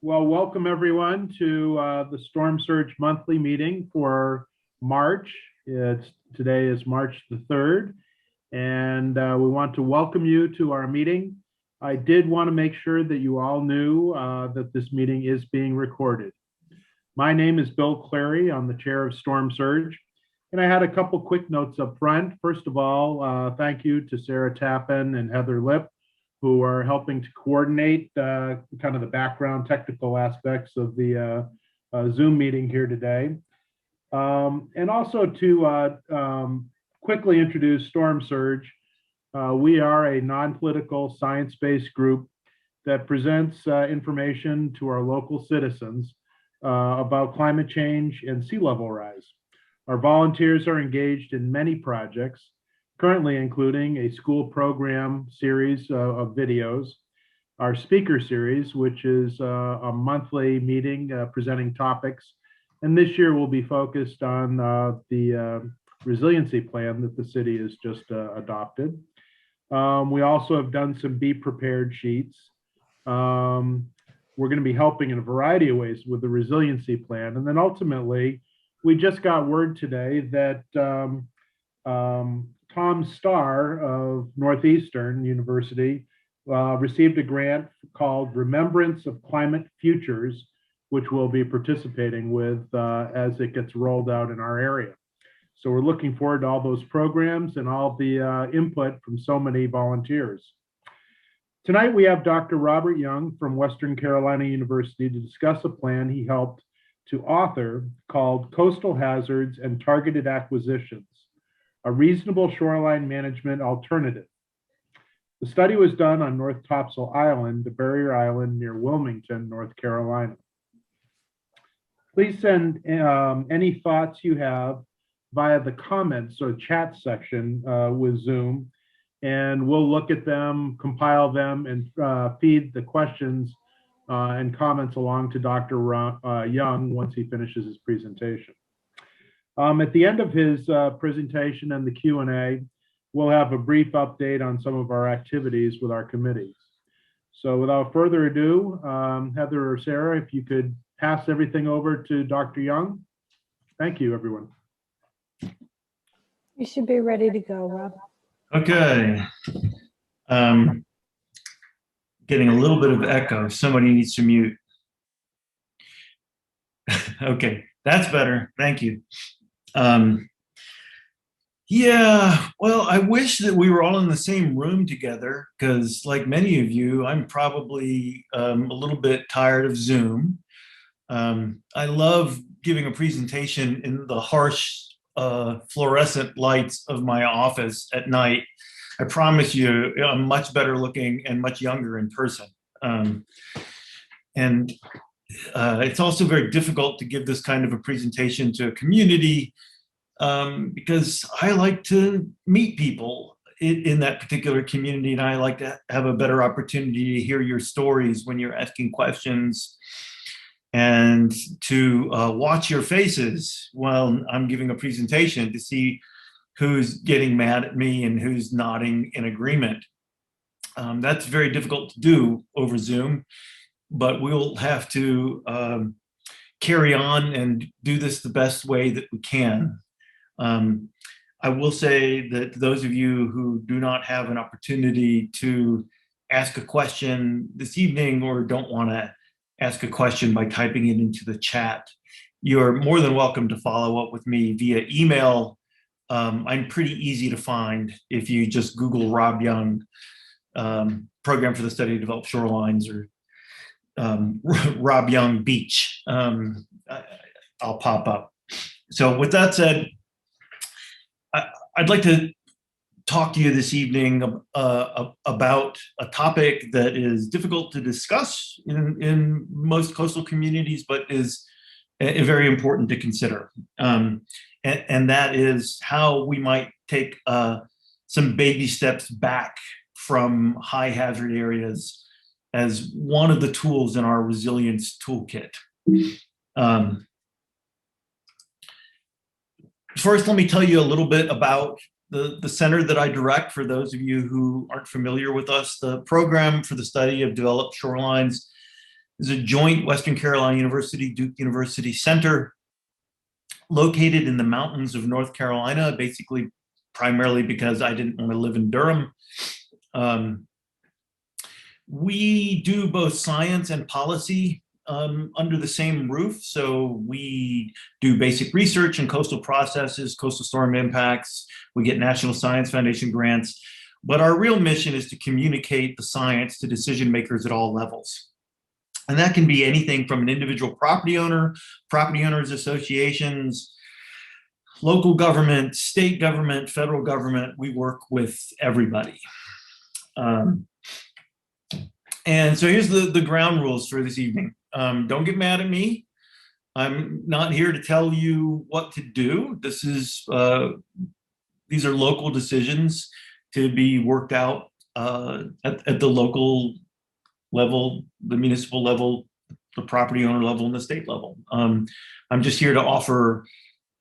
Well, welcome everyone to the Storm Surge monthly meeting for March. Today is March the 3rd, and we want to welcome you to our meeting. I did want to make sure that you all knew that this meeting is being recorded. My name is Bill Clary. I'm the chair of Storm Surge, and I had a couple quick notes up front. First of all, thank you to Sarah Dauphin and Heather Lip, who are helping to coordinate kind of the background technical aspects of the Zoom meeting here today. And also to quickly introduce Storm Surge. We are a non-political science-based group that presents information to our local citizens about climate change and sea level rise. Our volunteers are engaged in many projects, currently including a school program series of videos, our speaker series, which is a monthly meeting presenting topics. And this year will be focused on the resiliency plan that the city has just adopted. We also have done some Be Prepared sheets. We're going to be helping in a variety of ways with the resiliency plan. And then ultimately, we just got word today that Tom Starr of Northeastern University received a grant called Remembrance of Climate Futures, which we'll be participating with as it gets rolled out in our area. So we're looking forward to all those programs and all the input from so many volunteers. Tonight we have Dr. Robert Young from Western Carolina University to discuss a plan he helped to author called Coastal Hazards and Targeted Acquisitions: A Reasonable Shoreline Management Alternative. The study was done on North Topsail Island, a barrier island near Wilmington, North Carolina. Please send any thoughts you have via the comments or chat section with Zoom, and we'll look at them, compile them, and feed the questions and comments along to Dr. Young once he finishes his presentation. At the end of his presentation and the Q&A, we'll have a brief update on some of our activities with our committees. So without further ado, Heather or Sarah, if you could pass everything over to Dr. Young. Thank you, everyone. You should be ready to go, Rob. Okay. Getting a little bit of echo. Somebody needs to mute. Okay, that's better. Thank you. Yeah, well, I wish that we were all in the same room together because, like many of you, I'm probably a little bit tired of Zoom. I love giving a presentation in the harsh fluorescent lights of my office at night. I promise you, I'm much better looking and much younger in person. And it's also very difficult to give this kind of a presentation to a community because I like to meet people in that particular community, and I like to have a better opportunity to hear your stories when you're asking questions and to watch your faces while I'm giving a presentation to see who's getting mad at me and who's nodding in agreement. That's very difficult to do over Zoom, but we'll have to carry on and do this the best way that we can. I will say that those of you who do not have an opportunity to ask a question this evening or don't want to ask a question by typing it into the chat, you're more than welcome to follow up with me via email. I'm pretty easy to find if you just Google Rob Young, Program for the Study of Developed Shorelines, or Rob Young Beach. I'll pop up. So with that said, I'd like to talk to you this evening about a topic that is difficult to discuss in most coastal communities, but is very important to consider. And that is how we might take some baby steps back from high hazard areas as one of the tools in our resilience toolkit. First, let me tell you a little bit about the center that I direct for those of you who aren't familiar with us. The Program for the Study of Developed Shorelines is a joint Western Carolina University, Duke University center located in the mountains of North Carolina, basically primarily because I didn't want to live in Durham. We do both science and policy under the same roof. So we do basic research in coastal processes, coastal storm impacts. We get National Science Foundation grants. But our real mission is to communicate the science to decision makers at all levels. And that can be anything from an individual property owner, property owners associations, local government, state government, federal government. We work with everybody. And so here's the ground rules for this evening. Don't get mad at me. I'm not here to tell you what to do. These are local decisions to be worked out at the local level, the municipal level, the property owner level, and the state level. I'm just here to offer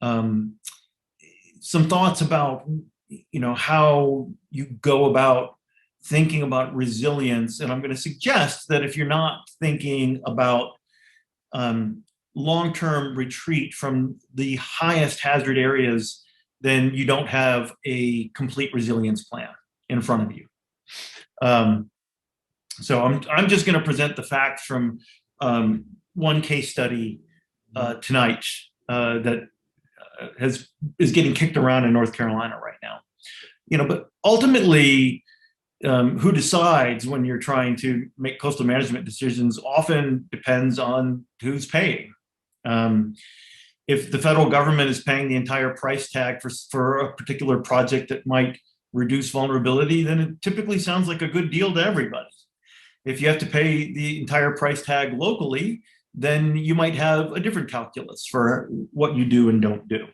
some thoughts about, how you go about thinking about resilience. And I'm going to suggest that if you're not thinking about long-term retreat from the highest hazard areas, then you don't have a complete resilience plan in front of you. So I'm just going to present the facts from one case study tonight that is getting kicked around in North Carolina right now. But ultimately, who decides when you're trying to make coastal management decisions often depends on who's paying. If the federal government is paying the entire price tag for a particular project that might reduce vulnerability, then it typically sounds like a good deal to everybody. If you have to pay the entire price tag locally, then you might have a different calculus for what you do and don't do.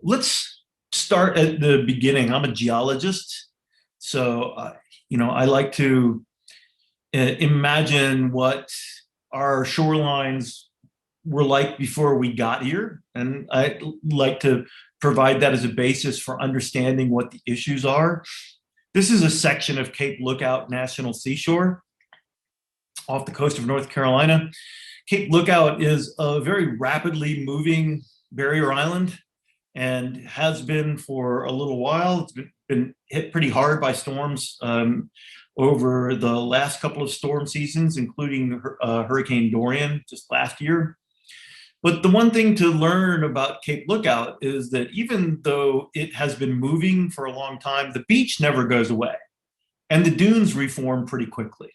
Let's start at the beginning. I'm a geologist, so I like to imagine what our shorelines were like before we got here, and I like to provide that as a basis for understanding what the issues are. This is a section of Cape Lookout National Seashore off the coast of North Carolina. Cape Lookout is a very rapidly moving barrier island and has been for a little while. It's been hit pretty hard by storms over the last couple of storm seasons, including Hurricane Dorian just last year. But the one thing to learn about Cape Lookout is that even though it has been moving for a long time, the beach never goes away, and the dunes reform pretty quickly.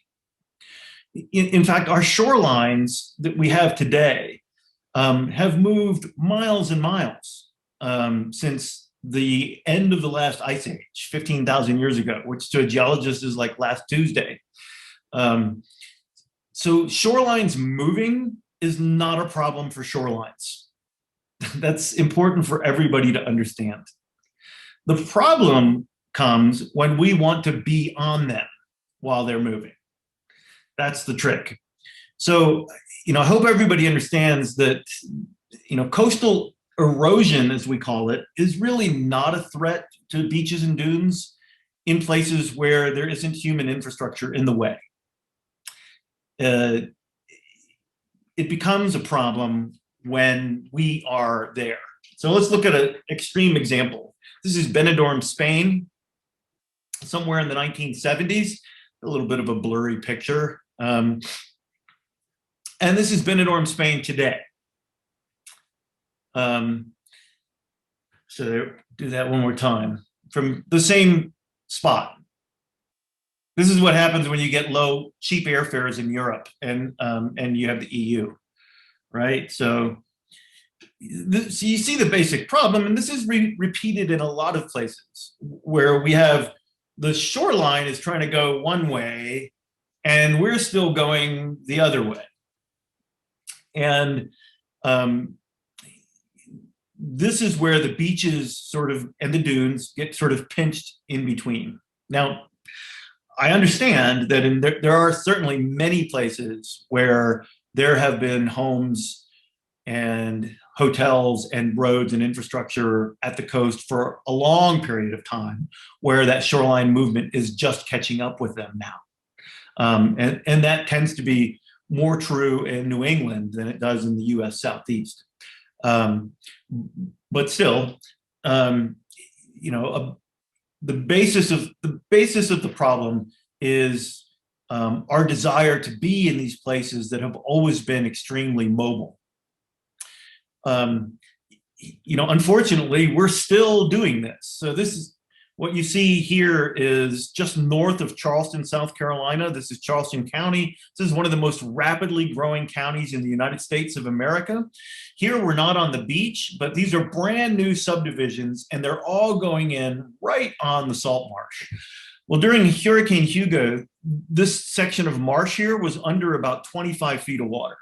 In fact, our shorelines that we have today have moved miles and miles since the end of the last ice age, 15,000 years ago, which to a geologist is like last Tuesday. So shorelines moving is not a problem for shorelines. That's important for everybody to understand. The problem comes when we want to be on them while they're moving. That's the trick. So, I hope everybody understands that, coastal erosion, as we call it, is really not a threat to beaches and dunes in places where there isn't human infrastructure in the way. It becomes a problem when we are there. So let's look at an extreme example. This is Benidorm, Spain, somewhere in the 1970s, a little bit of a blurry picture. And this is Benidorm, Spain today. So do that one more time from the same spot. This is what happens when you get low, cheap airfares in Europe and you have the EU, right? So you see the basic problem, and this is repeated in a lot of places where we have the shoreline is trying to go one way and we're still going the other way. And this is where the beaches and the dunes get sort of pinched in between. Now, I understand that there are certainly many places where there have been homes and hotels and roads and infrastructure at the coast for a long period of time where that shoreline movement is just catching up with them now. And that tends to be more true in New England than it does in the US Southeast. But still, the basis of the problem is our desire to be in these places that have always been extremely mobile. Unfortunately, we're still doing this. So this is what you see here is just north of Charleston, South Carolina. This is Charleston County. This is one of the most rapidly growing counties in the United States of America. Here, we're not on the beach, but these are brand new subdivisions, and they're all going in right on the salt marsh. Well, during Hurricane Hugo, this section of marsh here was under about 25 feet of water.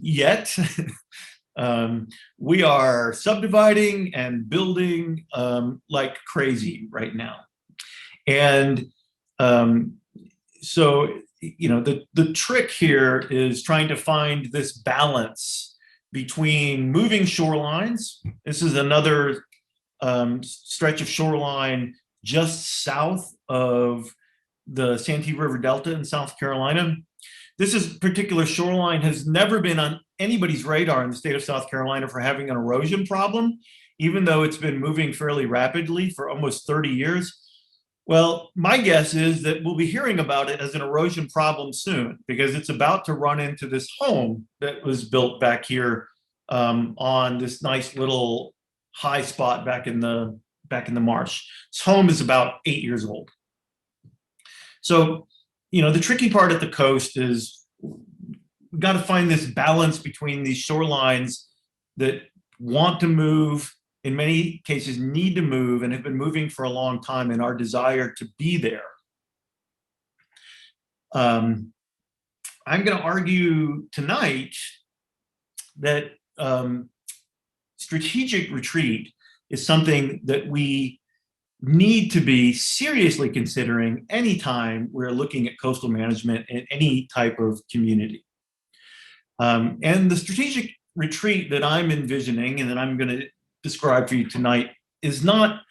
Yet, we are subdividing and building like crazy right now. And so, the trick here is trying to find this balance between moving shorelines. This is another stretch of shoreline just south of the Santee River Delta in South Carolina. This particular shoreline has never been on anybody's radar in the state of South Carolina for having an erosion problem, even though it's been moving fairly rapidly for almost 30 years. Well, my guess is that we'll be hearing about it as an erosion problem soon, because it's about to run into this home that was built back here on this nice little high spot back in the marsh. This home is about 8 years old. So, the tricky part at the coast is we've got to find this balance between these shorelines that want to move, in many cases need to move, and have been moving for a long time, and our desire to be there. I'm going to argue tonight that strategic retreat is something that we need to be seriously considering anytime we're looking at coastal management in any type of community. And the strategic retreat that I'm envisioning and that I'm going to describe for you tonight is not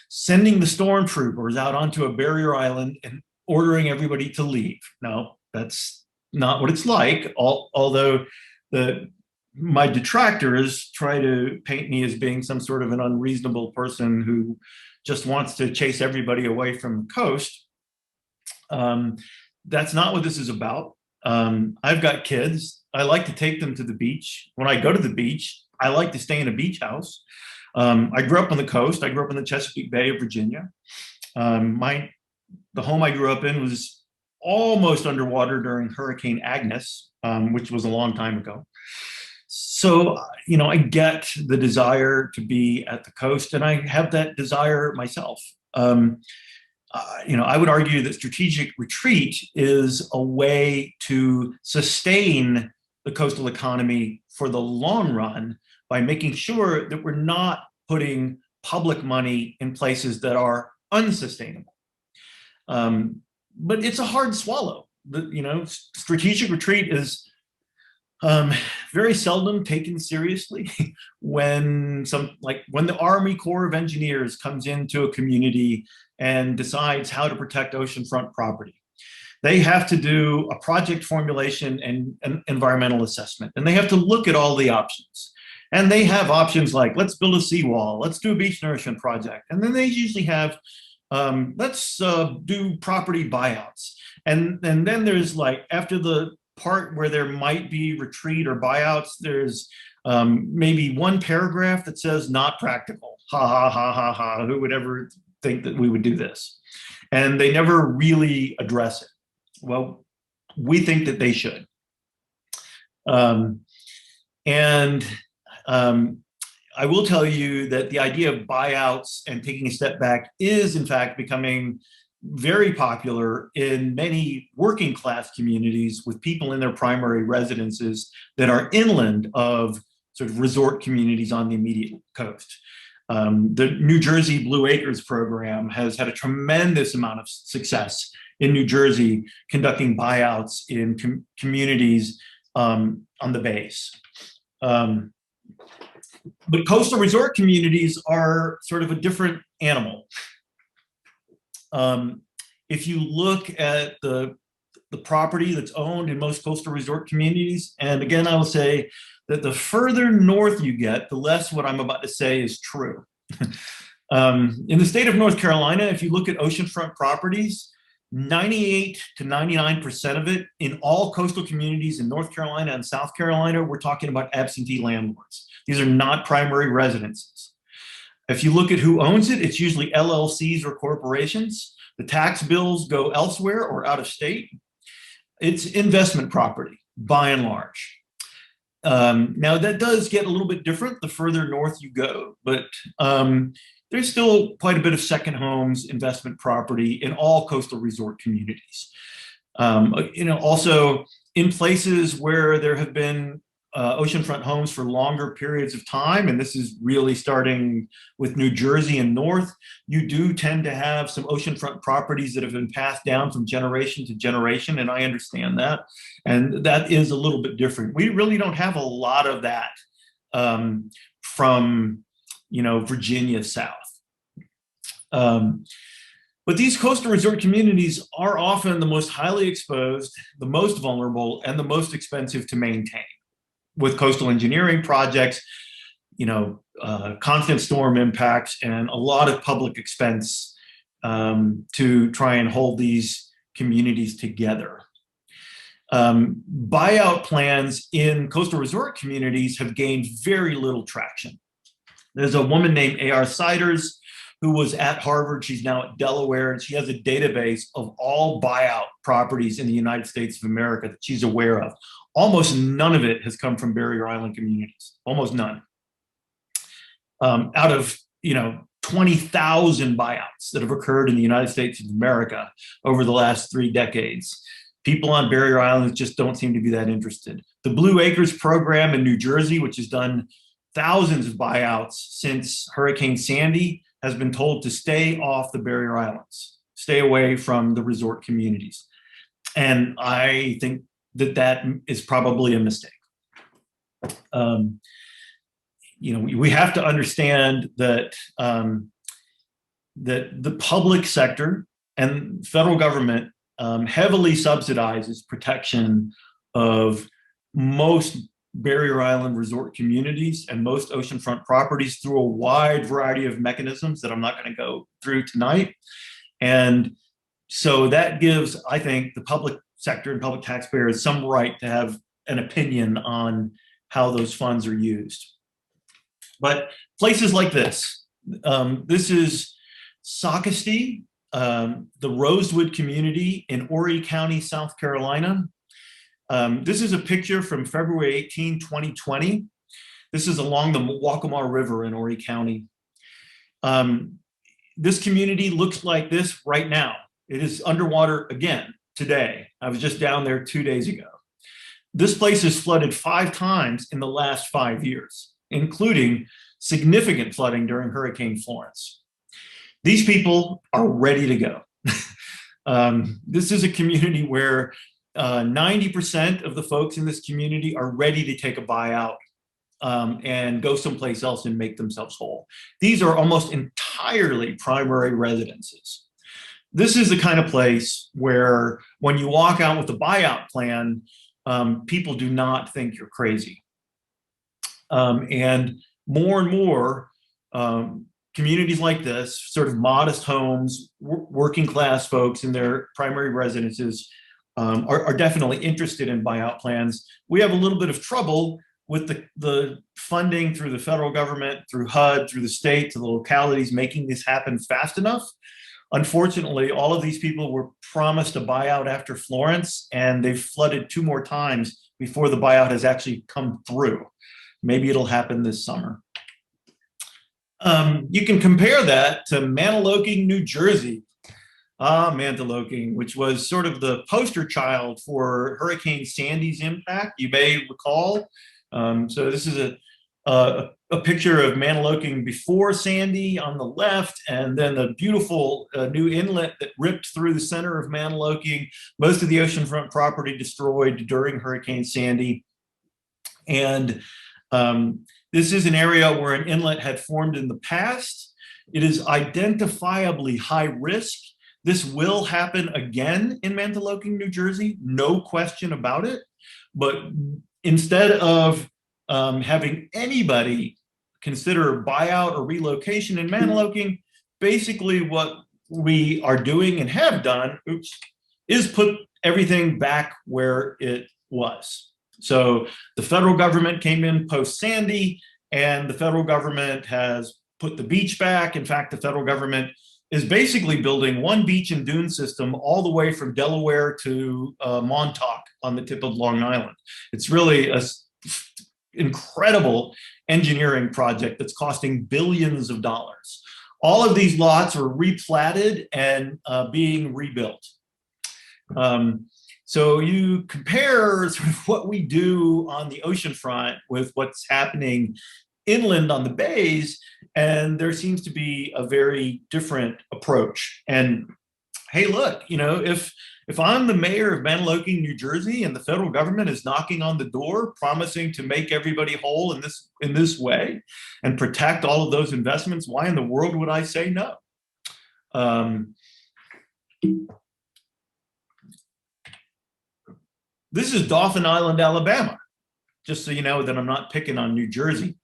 sending the stormtroopers out onto a barrier island and ordering everybody to leave. No, that's not what it's like, although my detractors try to paint me as being some sort of an unreasonable person who just wants to chase everybody away from the coast. That's not what this is about. I've got kids. I like to take them to the beach. When I go to the beach, I like to stay in a beach house. I grew up on the coast. I grew up in the Chesapeake Bay of Virginia. The home I grew up in was almost underwater during Hurricane Agnes, which was a long time ago. So, I get the desire to be at the coast, and I have that desire myself. I would argue that strategic retreat is a way to sustain the coastal economy for the long run by making sure that we're not putting public money in places that are unsustainable. But it's a hard swallow. Strategic retreat is very seldom taken seriously when the Army Corps of Engineers comes into a community and decides how to protect oceanfront property. They have to do a project formulation and an environmental assessment, and they have to look at all the options. And they have options like, let's build a seawall, let's do a beach nourishment project. And then they usually have, let's do property buyouts. And then there's after the part where there might be retreat or buyouts, there's maybe one paragraph that says not practical. Ha, ha, ha, ha, ha. Who would ever think that we would do this? And they never really address it. Well, we think that they should. I will tell you that the idea of buyouts and taking a step back is, in fact, becoming very popular in many working class communities with people in their primary residences that are inland of sort of resort communities on the immediate coast. The New Jersey Blue Acres program has had a tremendous amount of success in New Jersey conducting buyouts in communities on the bays. But coastal resort communities are sort of a different animal. if you look at the property that's owned in most coastal resort communities, and again, I will say that the further north you get, the less what I'm about to say is true. In the state of North Carolina, if you look at oceanfront properties, 98 to 99% of it in all coastal communities in North Carolina and South Carolina, we're talking about absentee landlords. These are not primary residences. If you look at who owns it, it's usually LLCs or corporations. The tax bills go elsewhere or out of state. It's investment property, by and large. Now, that does get a little bit different the further north you go, but there's still quite a bit of second homes, investment property in all coastal resort communities. Also in places where there have been oceanfront homes for longer periods of time, and this is really starting with New Jersey and north, you do tend to have some oceanfront properties that have been passed down from generation to generation, and I understand that. And that is a little bit different. We really don't have a lot of that from Virginia south. But these coastal resort communities are often the most highly exposed, the most vulnerable, and the most expensive to maintain, with coastal engineering projects, constant storm impacts, and a lot of public expense to try and hold these communities together. Buyout plans in coastal resort communities have gained very little traction. There's a woman named A.R. Siders who was at Harvard. She's now at Delaware, and she has a database of all buyout properties in the United States of America that she's aware of. Almost none of it has come from barrier island communities, almost none. Out of 20,000 buyouts that have occurred in the United States of America over the last 3 decades, people on barrier islands just don't seem to be that interested. The Blue Acres program in New Jersey, which has done thousands of buyouts since Hurricane Sandy, has been told to stay off the barrier islands, stay away from the resort communities. And I think that is probably a mistake. We have to understand that that the public sector and federal government heavily subsidizes protection of most barrier island resort communities and most oceanfront properties through a wide variety of mechanisms that I'm not going to go through tonight. And so that gives, I think, the public sector and public taxpayers some right to have an opinion on how those funds are used. But places like this is Sockasty, the Rosewood community in Horry County, South Carolina. This is a picture from February 18, 2020. This is along the Waccamaw River in Horry County. This community looks like this right now. It is underwater again today. I was just down there 2 days ago. This place has flooded 5 times in the last 5 years, including significant flooding during Hurricane Florence. These people are ready to go. This is a community where 90% of the folks in this community are ready to take a buyout and go someplace else and make themselves whole. These are almost entirely primary residences. This is the kind of place where when you walk out with a buyout plan, people do not think you're crazy. And more communities like this, sort of modest homes, working class folks in their primary residences are definitely interested in buyout plans. We have a little bit of trouble with the funding through the federal government, through HUD, through the state, to the localities, making this happen fast enough. Unfortunately, all of these people were promised a buyout after Florence, and they've flooded 2 more times before the buyout has actually come through. Maybe it'll happen this summer. You can compare that to Mantoloking, New Jersey. Mantoloking, which was sort of the poster child for Hurricane Sandy's impact, you may recall. So this is a picture of Mantoloking before Sandy on the left, and then the beautiful new inlet that ripped through the center of Mantoloking. Most of the oceanfront property destroyed during Hurricane Sandy. And this is an area where an inlet had formed in the past. It is identifiably high risk. This will happen again in Mantoloking, New Jersey, no question about it. But instead of having anybody consider buyout or relocation in Mantoloking, basically what we are doing and have done, is put everything back where it was. So the federal government came in post-Sandy, and the federal government has put the beach back. In fact, the federal government is basically building one beach and dune system all the way from Delaware to Montauk on the tip of Long Island. It's really an incredible engineering project that's costing billions of dollars. All of these lots are replatted and being rebuilt. So you compare sort of what we do on the oceanfront with what's happening inland on the bays, and there seems to be a very different approach. And hey, look, you know, if I'm the mayor of Mantoloking, New Jersey, and the federal government is knocking on the door, promising to make everybody whole in this way and protect all of those investments, why in the world would I say no? This is Dauphin Island, Alabama, just so you know that I'm not picking on New Jersey.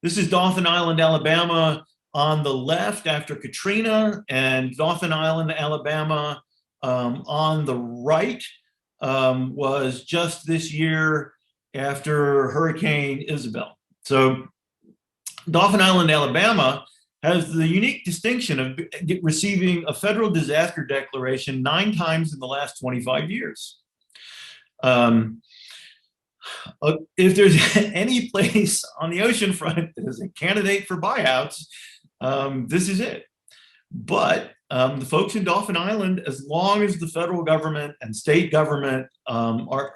This is Dauphin Island, Alabama on the left after Katrina, and Dauphin Island, Alabama on the right was just this year after Hurricane Isabel. So Dauphin Island, Alabama has the unique distinction of receiving a federal disaster declaration 9 times in the last 25 years. If there's any place on the oceanfront that is a candidate for buyouts, this is it. But the folks in Dauphin Island, as long as the federal government and state government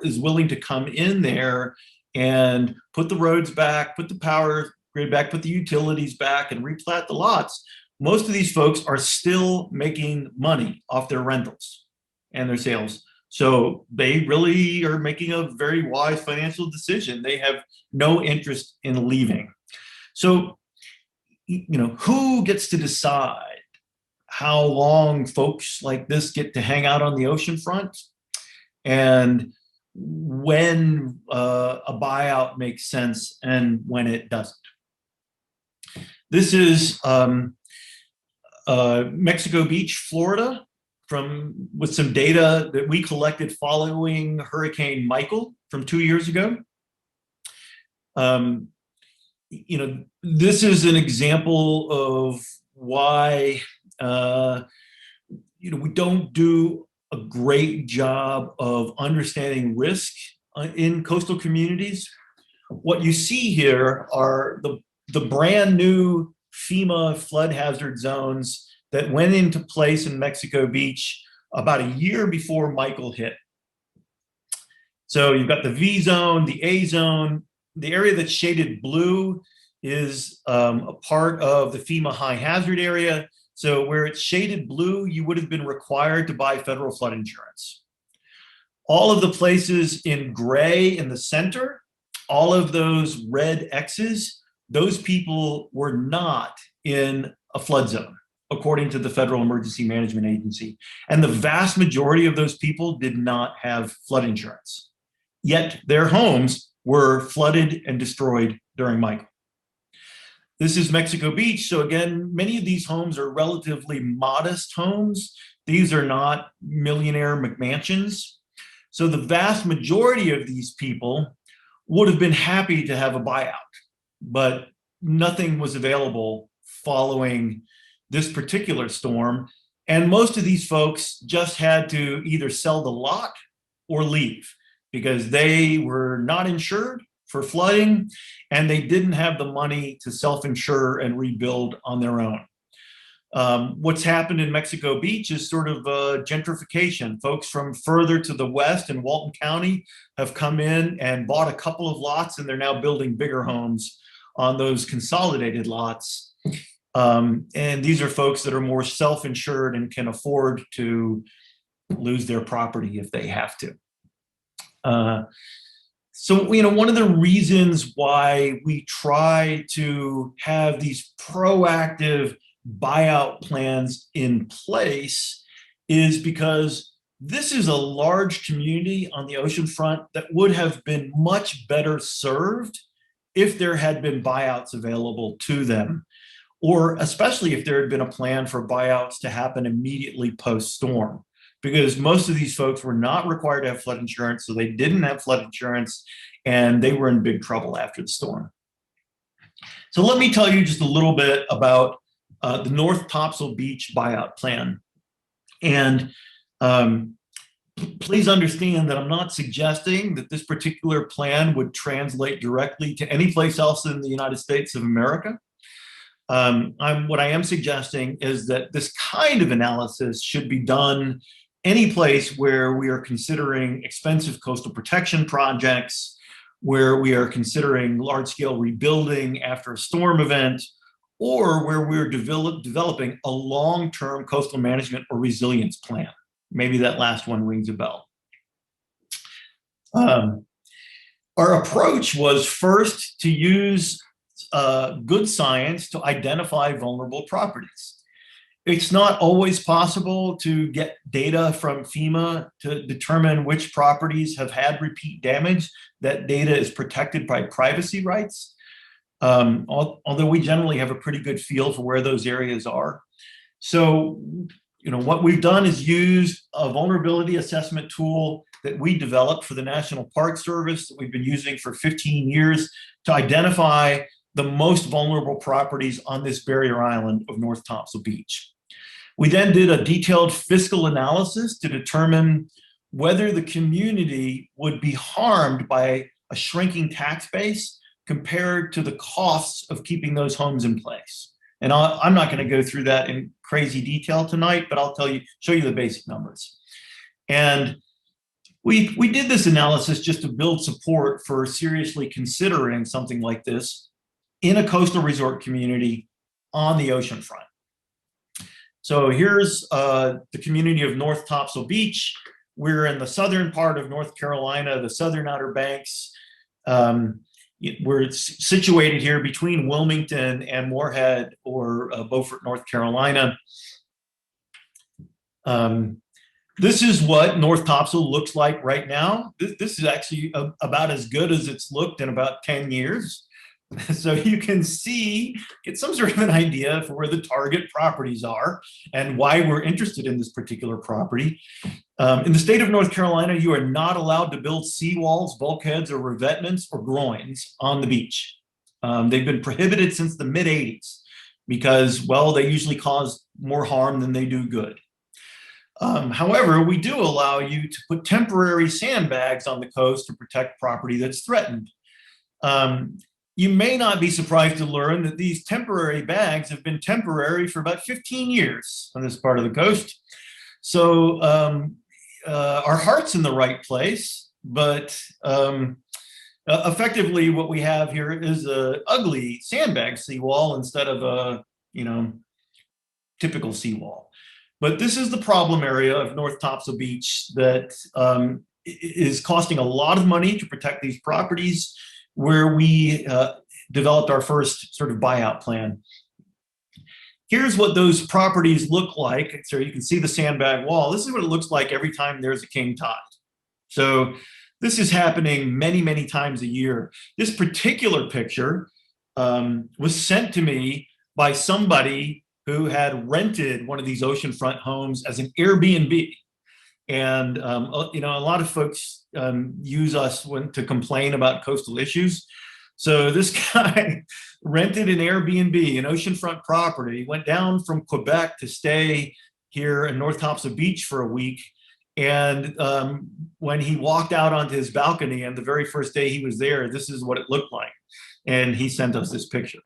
is willing to come in there and put the roads back, put the power grid back, put the utilities back, and replat the lots, most of these folks are still making money off their rentals and their sales. So they really are making a very wise financial decision. They have no interest in leaving. So, you know, who gets to decide how long folks like this get to hang out on the oceanfront and when a buyout makes sense and when it doesn't? This is Mexico Beach, Florida, with some data that we collected following Hurricane Michael from 2 years ago. You know, this is an example of why you know, we don't do a great job of understanding risk in coastal communities. What you see here are the brand new FEMA flood hazard zones that went into place in Mexico Beach about a year before Michael hit. So you've got the V zone, the A zone. The area that's shaded blue is a part of the FEMA high hazard area. So where it's shaded blue, you would have been required to buy federal flood insurance. All of the places in gray in the center, all of those red X's, those people were not in a flood zone, according to the Federal Emergency Management Agency. And the vast majority of those people did not have flood insurance. Yet their homes were flooded and destroyed during Michael. This is Mexico Beach. So again, many of these homes are relatively modest homes. These are not millionaire McMansions. So the vast majority of these people would have been happy to have a buyout, but nothing was available following this particular storm. And most of these folks just had to either sell the lot or leave because they were not insured for flooding and they didn't have the money to self-insure and rebuild on their own. What's happened in Mexico Beach is sort of gentrification. Folks from further to the west in Walton County have come in and bought a couple of lots, and they're now building bigger homes on those consolidated lots. And these are folks that are more self-insured and can afford to lose their property if they have to. So, you know, one of the reasons why we try to have these proactive buyout plans in place is because this is a large community on the ocean front that would have been much better served if there had been buyouts available to them, or especially if there had been a plan for buyouts to happen immediately post-storm, because most of these folks were not required to have flood insurance, so they didn't have flood insurance, and they were in big trouble after the storm. So let me tell you just a little bit about the North Topsail Beach buyout plan. And please understand that I'm not suggesting that this particular plan would translate directly to any place else in the United States of America. What I am suggesting is that this kind of analysis should be done any place where we are considering expensive coastal protection projects, where we are considering large-scale rebuilding after a storm event, or where we're developing a long-term coastal management or resilience plan. Maybe that last one rings a bell. Our approach was first to use good science to identify vulnerable properties. It's not always possible to get data from FEMA to determine which properties have had repeat damage. That data is protected by privacy rights, although we generally have a pretty good feel for where those areas are. So, what we've done is use a vulnerability assessment tool that we developed for the National Park Service that we've been using for 15 years to identify the most vulnerable properties on this barrier island of North Topsail Beach. We then did a detailed fiscal analysis to determine whether the community would be harmed by a shrinking tax base compared to the costs of keeping those homes in place. And I'm not going to go through that in crazy detail tonight, but I'll show you the basic numbers. And we did this analysis just to build support for seriously considering something like this in a coastal resort community on the ocean front. So here's the community of North Topsail Beach. We're in the southern part of North Carolina, the southern Outer Banks. We're situated here between Wilmington and Moorhead or Beaufort, North Carolina. This is what North Topsail looks like right now. This is actually about as good as it's looked in about 10 years. So you can get some sort of an idea for where the target properties are and why we're interested in this particular property. In the state of North Carolina, you are not allowed to build seawalls, bulkheads, or revetments or groins on the beach. They've been prohibited since the mid-'80s because, well, they usually cause more harm than they do good. However, we do allow you to put temporary sandbags on the coast to protect property that's threatened. You may not be surprised to learn that these temporary bags have been temporary for about 15 years on this part of the coast. So our heart's in the right place, but effectively what we have here is an ugly sandbag seawall instead of a typical seawall. But this is the problem area of North Topsail Beach that is costing a lot of money to protect these properties, where we developed our first sort of buyout plan. Here's what those properties look like. So you can see the sandbag wall. This is what it looks like every time there's a king tide. So this is happening many, many times a year. This particular picture was sent to me by somebody who had rented one of these oceanfront homes as an Airbnb. And a lot of folks use us to complain about coastal issues. So this guy rented an Airbnb, an oceanfront property, went down from Quebec to stay here in North Topsail Beach for a week. And when he walked out onto his balcony, and the very first day he was there, this is what it looked like. And he sent us this picture.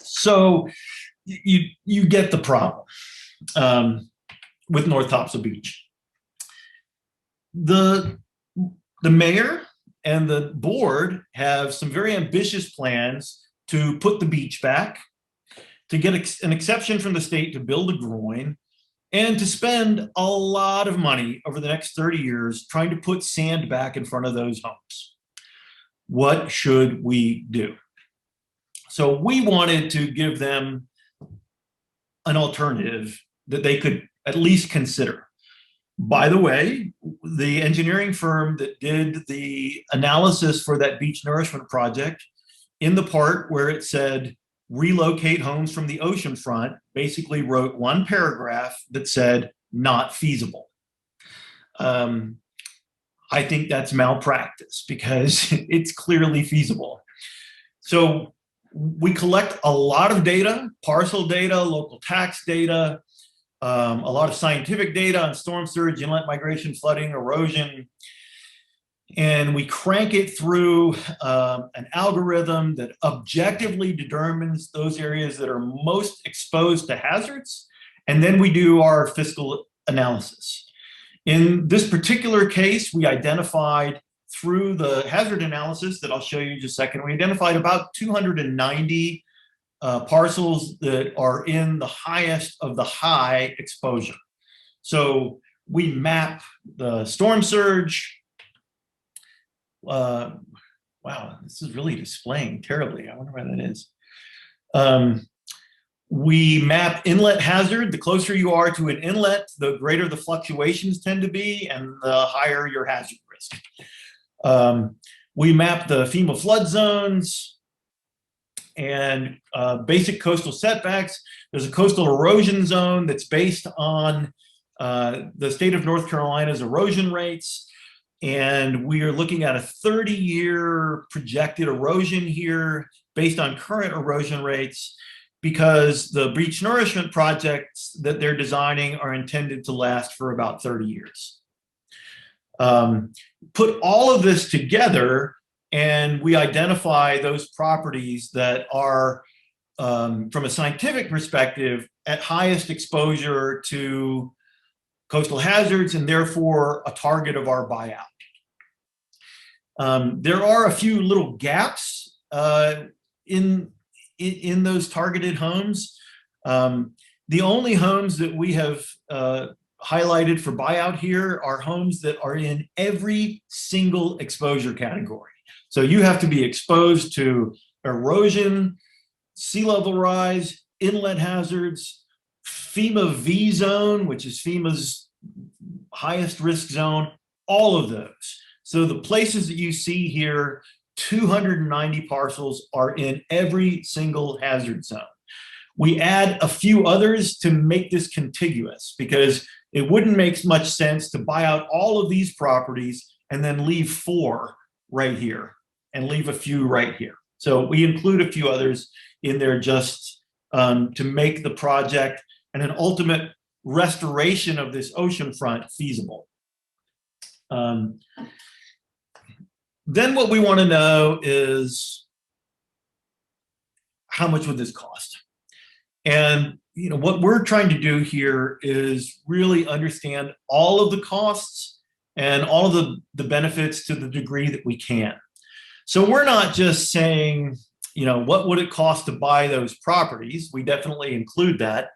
So you get the problem with North Topsail Beach. The mayor and the board have some very ambitious plans to put the beach back, to get an exception from the state to build a groin, and to spend a lot of money over the next 30 years trying to put sand back in front of those homes. What should we do? So we wanted to give them an alternative that they could at least consider. By the way, the engineering firm that did the analysis for that beach nourishment project, in the part where it said relocate homes from the oceanfront, basically wrote one paragraph that said not feasible. I think that's malpractice because it's clearly feasible. So we collect a lot of data, parcel data, local tax data, a lot of scientific data on storm surge, inlet migration, flooding, erosion, and we crank it through an algorithm that objectively determines those areas that are most exposed to hazards, and then we do our fiscal analysis. In this particular case, we identified through the hazard analysis that I'll show you in just a second, we identified about 290 parcels that are in the highest of the high exposure. So we map the storm surge. Wow, this is really displaying terribly. I wonder why that is. We map inlet hazard. The closer you are to an inlet, the greater the fluctuations tend to be and the higher your hazard risk. We map the FEMA flood zones and basic coastal setbacks. There's a coastal erosion zone that's based on the state of North Carolina's erosion rates. And we are looking at a 30-year projected erosion here based on current erosion rates, because the beach nourishment projects that they're designing are intended to last for about 30 years. Put all of this together and we identify those properties that are, from a scientific perspective, at highest exposure to coastal hazards and therefore a target of our buyout. There are a few little gaps in those targeted homes. The only homes that we have highlighted for buyout here are homes that are in every single exposure category. So you have to be exposed to erosion, sea level rise, inlet hazards, FEMA V zone, which is FEMA's highest risk zone, all of those. So the places that you see here, 290 parcels are in every single hazard zone. We add a few others to make this contiguous because it wouldn't make much sense to buy out all of these properties and then leave 4 right here and leave a few right here. So we include a few others in there just to make the project and an ultimate restoration of this oceanfront feasible. Then what we want to know is how much would this cost? And what we're trying to do here is really understand all of the costs and all of the benefits to the degree that we can. So we're not just saying, what would it cost to buy those properties? We definitely include that.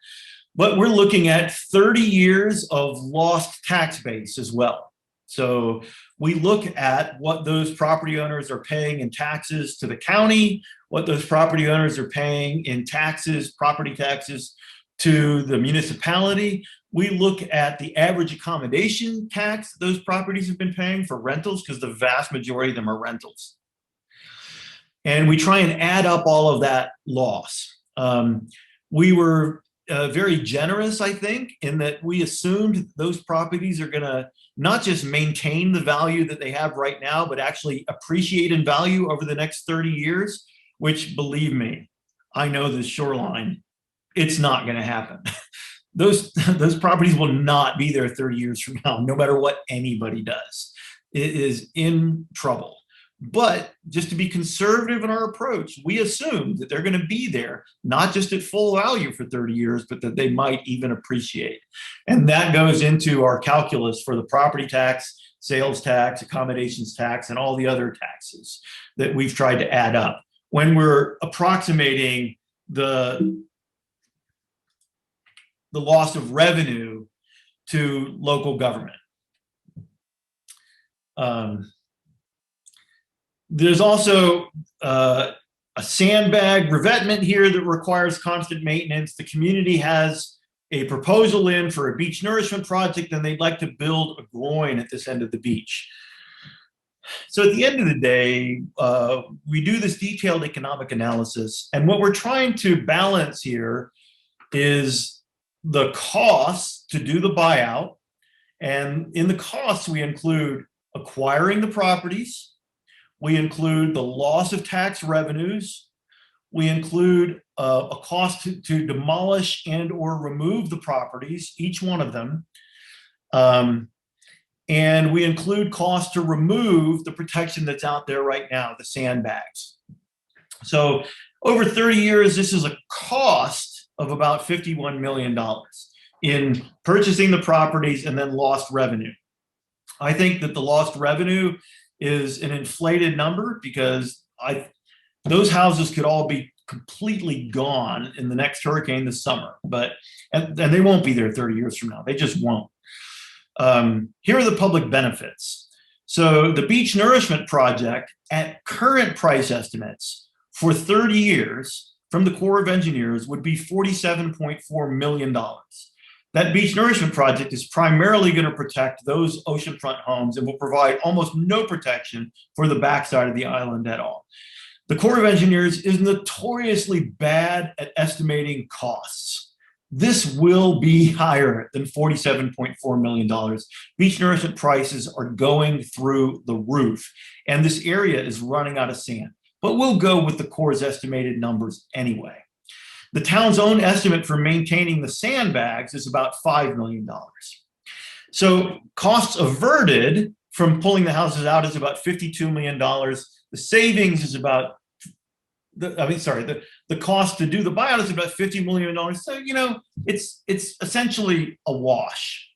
But we're looking at 30 years of lost tax base as well. So we look at what those property owners are paying in taxes to the county, what those property owners are paying in taxes, property taxes to the municipality. We look at the average accommodation tax those properties have been paying for rentals, because the vast majority of them are rentals. And we try and add up all of that loss. We were very generous, I think, in that we assumed those properties are going to not just maintain the value that they have right now, but actually appreciate in value over the next 30 years, which, believe me, I know this shoreline, it's not going to happen. Those properties will not be there 30 years from now, no matter what anybody does. It is in trouble. But just to be conservative in our approach, we assume that they're going to be there, not just at full value for 30 years, but that they might even appreciate. And that goes into our calculus for the property tax, sales tax, accommodations tax, and all the other taxes that we've tried to add up when we're approximating the loss of revenue to local government. There's also a sandbag revetment here that requires constant maintenance. The community has a proposal in for a beach nourishment project, and they'd like to build a groin at this end of the beach. So at the end of the day, we do this detailed economic analysis, and what we're trying to balance here is the cost to do the buyout. And in the costs, we include acquiring the properties, we include the loss of tax revenues, we include a cost to demolish and or remove the properties, each one of them. And we include costs to remove the protection that's out there right now, the sandbags. So over 30 years, this is a cost of about $51 million in purchasing the properties and then lost revenue. I think that the lost revenue is an inflated number because those houses could all be completely gone in the next hurricane this summer, and they won't be there 30 years from now. They just won't. Here are the public benefits. So the beach nourishment project at current price estimates for 30 years from the Corps of Engineers would be $47.4 million. That beach nourishment project is primarily going to protect those oceanfront homes and will provide almost no protection for the backside of the island at all. The Corps of Engineers is notoriously bad at estimating costs. This will be higher than $47.4 million. Beach nourishment prices are going through the roof, and this area is running out of sand. But we'll go with the Corps' estimated numbers anyway. The town's own estimate for maintaining the sandbags is about $5 million. So costs averted from pulling the houses out is about $52 million. The savings is about, the cost to do the buyout is about $50 million. So, it's essentially a wash.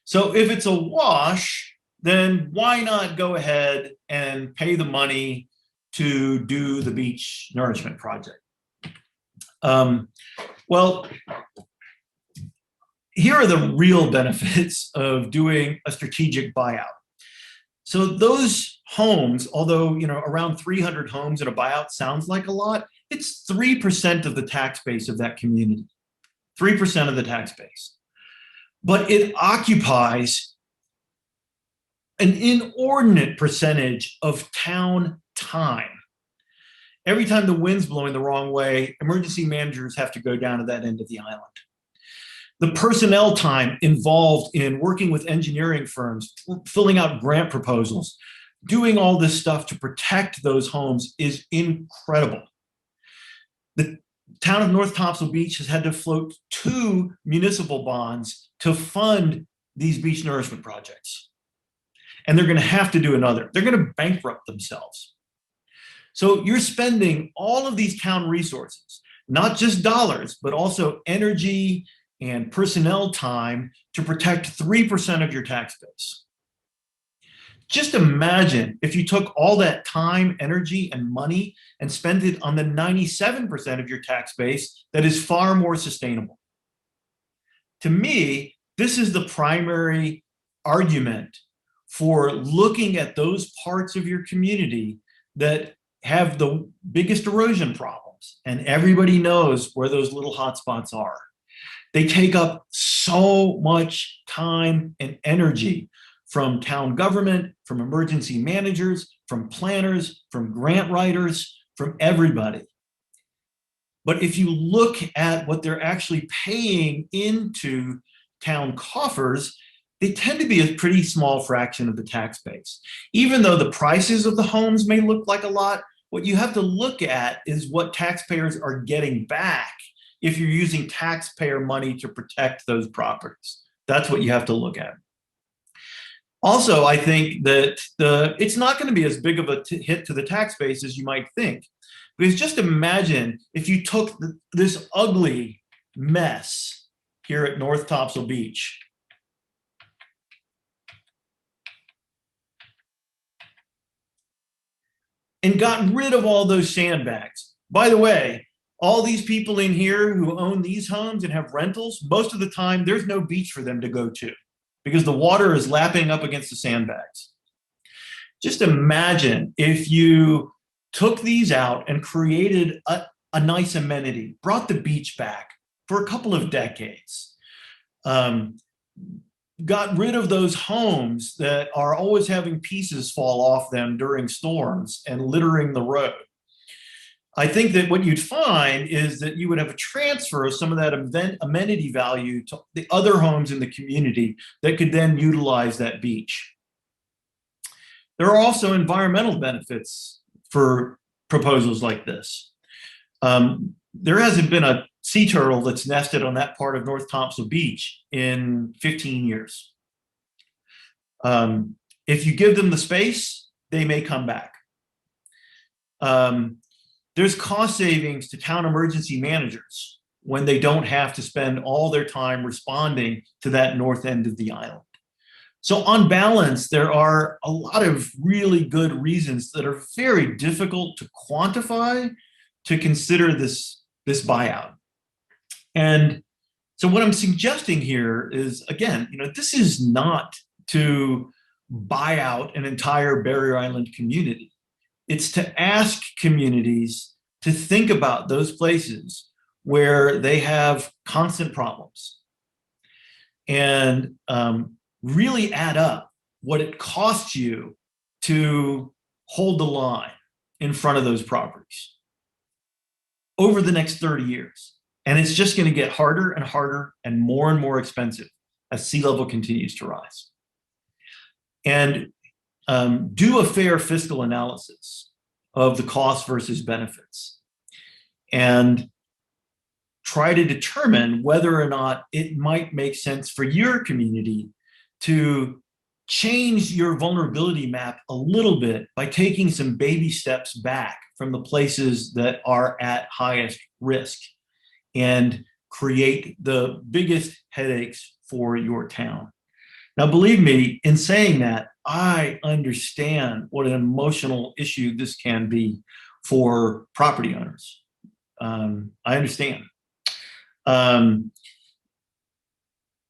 So if it's a wash, then why not go ahead and pay the money to do the beach nourishment project? Well, here are the real benefits of doing a strategic buyout. So those homes, although around 300 homes in a buyout sounds like a lot, it's 3% of the tax base of that community, 3% of the tax base. But it occupies an inordinate percentage of town time. Every time the wind's blowing the wrong way, emergency managers have to go down to that end of the island. The personnel time involved in working with engineering firms, filling out grant proposals, doing all this stuff to protect those homes is incredible. The town of North Topsail Beach has had to float 2 municipal bonds to fund these beach nourishment projects. And they're going to have to do another. They're going to bankrupt themselves. So you're spending all of these town resources, not just dollars, but also energy and personnel time to protect 3% of your tax base. Just imagine if you took all that time, energy, and money and spent it on the 97% of your tax base that is far more sustainable. To me, this is the primary argument for looking at those parts of your community that have the biggest erosion problems, and everybody knows where those little hotspots are. They take up so much time and energy from town government, from emergency managers, from planners, from grant writers, from everybody. But if you look at what they're actually paying into town coffers, they tend to be a pretty small fraction of the tax base. Even though the prices of the homes may look like a lot, what you have to look at is what taxpayers are getting back if you're using taxpayer money to protect those properties. That's what you have to look at. Also, I think that it's not going to be as big of a hit to the tax base as you might think. Because just imagine if you took this ugly mess here at North Topsail Beach and got rid of all those sandbags. By the way, all these people in here who own these homes and have rentals, most of the time there's no beach for them to go to because the water is lapping up against the sandbags. Just imagine if you took these out and created a nice amenity, brought the beach back for a couple of decades, got rid of those homes that are always having pieces fall off them during storms and littering the road. I think that what you'd find is that you would have a transfer of some of that amenity value to the other homes in the community that could then utilize that beach. There are also environmental benefits for proposals like this. There hasn't been a sea turtle that's nested on that part of North Topsail Beach in 15 years. If you give them the space, they may come back. There's cost savings to town emergency managers when they don't have to spend all their time responding to that north end of the island. So on balance, there are a lot of really good reasons that are very difficult to quantify to consider this buyout. And so what I'm suggesting here is, again, this is not to buy out an entire Barrier Island community. It's to ask communities to think about those places where they have constant problems and really add up what it costs you to hold the line in front of those properties over the next 30 years. And it's just going to get harder and harder and more expensive as sea level continues to rise. And do a fair fiscal analysis of the cost versus benefits and try to determine whether or not it might make sense for your community to change your vulnerability map a little bit by taking some baby steps back from the places that are at highest risk and create the biggest headaches for your town. Now, believe me, in saying that, I understand what an emotional issue this can be for property owners. I understand.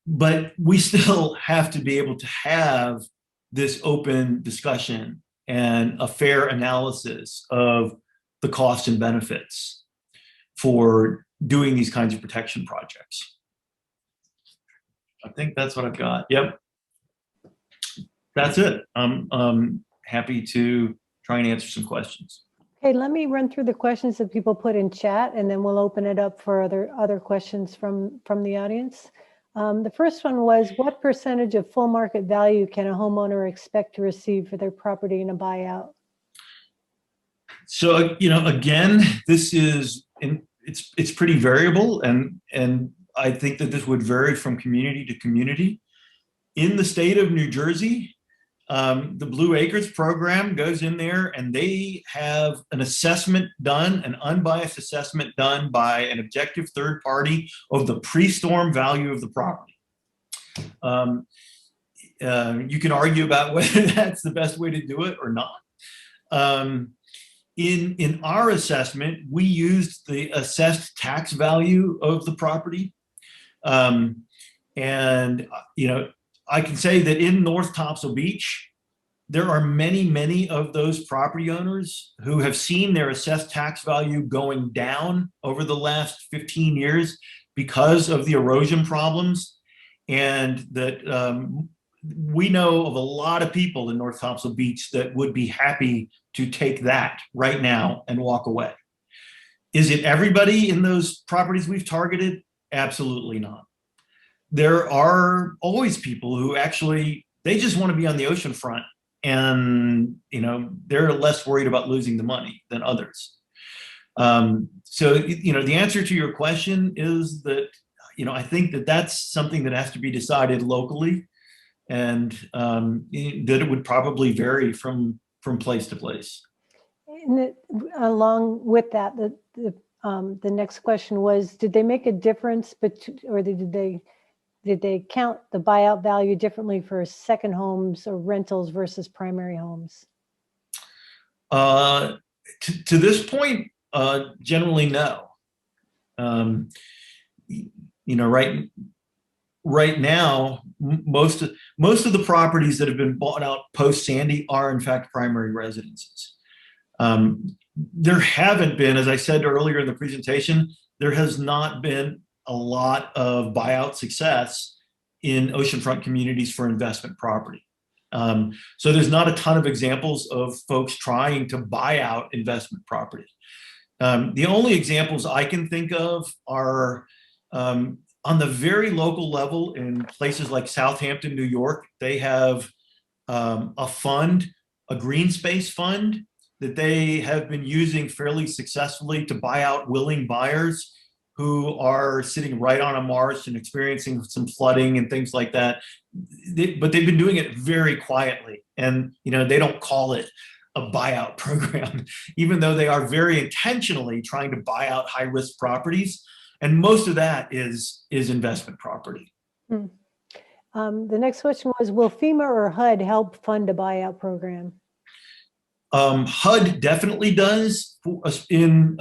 But we still have to be able to have this open discussion and a fair analysis of the costs and benefits for doing these kinds of protection projects. I think that's what I've got. Yep. That's it. I'm happy to try and answer some questions. Okay, let me run through the questions that people put in chat, and then we'll open it up for other questions from the audience. The first one was, what percentage of full market value can a homeowner expect to receive for their property in a buyout? So, again, this is it's pretty variable, and I think that this would vary from community to community. In the state of New Jersey, the Blue Acres program goes in there and they have an assessment done, an unbiased assessment done by an objective third party of the pre-storm value of the property. You can argue about whether that's the best way to do it or not. In our assessment, we used the assessed tax value of the property. I can say that in North Topsail Beach, there are many of those property owners who have seen their assessed tax value going down over the last 15 years because of the erosion problems. And that we know of a lot of people in North Topsail Beach that would be happy to take that right now and walk away. Is it everybody in those properties we've targeted? Absolutely not. There are always people who actually, they just want to be on the ocean front, and they're less worried about losing the money than others. So the answer to your question is that I think that that's something that has to be decided locally, and that it would probably vary from place to place. And along with that, the next question was, did they make a difference or did they count the buyout value differently for second homes or rentals versus primary homes? To this point, generally no. Right now, most of the properties that have been bought out post Sandy are in fact primary residences. there haven't been, as I said earlier in the presentation, there has not been a lot of buyout success in oceanfront communities for investment property. So there's not a ton of examples of folks trying to buy out investment property. The only examples I can think of are on the very local level in places like Southampton, New York. They have a fund, a green space fund, that they have been using fairly successfully to buy out willing buyers who are sitting right on a marsh and experiencing some flooding and things like that. But they've been doing it very quietly, and they don't call it a buyout program, even though they are very intentionally trying to buy out high-risk properties. And most of that is investment property. The next question was, will FEMA or HUD help fund a buyout program? HUD definitely does in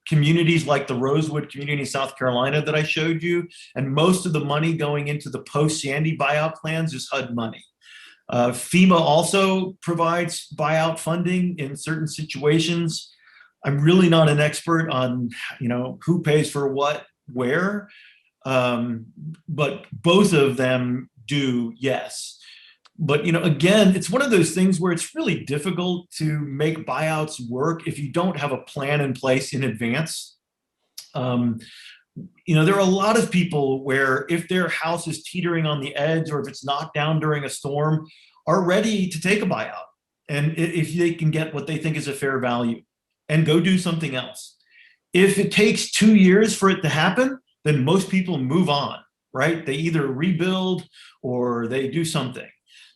communities like the Rosewood community in South Carolina that I showed you. And most of the money going into the post-Sandy buyout plans is HUD money. FEMA also provides buyout funding in certain situations. I'm really not an expert on, who pays for what, where, but both of them do, yes. But, again, it's one of those things where it's really difficult to make buyouts work if you don't have a plan in place in advance. There are a lot of people where if their house is teetering on the edge or if it's knocked down during a storm, are ready to take a buyout. And if they can get what they think is a fair value and go do something else. If it takes 2 years for it to happen, then most people move on, right? They either rebuild or they do something.